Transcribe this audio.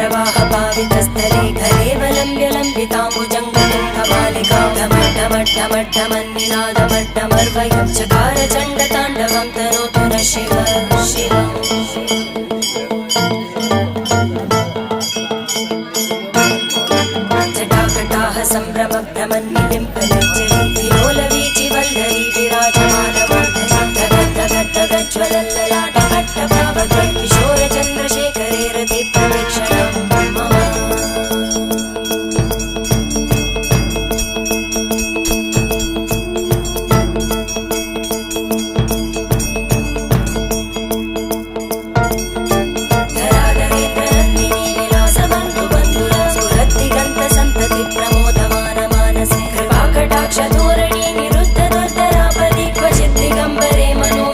जटाटवीगलज्जलप्रवाहपावितस्थले खलेवलम्ब्य लम्बिताम्बुजङ्गतुङ्गमालिका ढमड्ढमड्ढमड्ढमन्निनादमड्ढमर्वयं चकार चण्डताण्डवं तनोतु नः शिव शिवम् जटाकटाः सम्भ्रमभ्रमन्निलिम्पनिर्जरी विलोलवीचिवल्लरी विराजमानमूर्धनि किशोरचन्द्रशेखरे रति प्रतीक्षणं मम धराधरेन्द्रनन्दिनी विलासबन्धुबन्धुरा स्फुरद्दिगन्तसन्तति प्रमोदमानमानसे कृपाकटाक्षधोरणी निरुद्धदुर्धरापदि क्वचित् दिगम्बरे मनो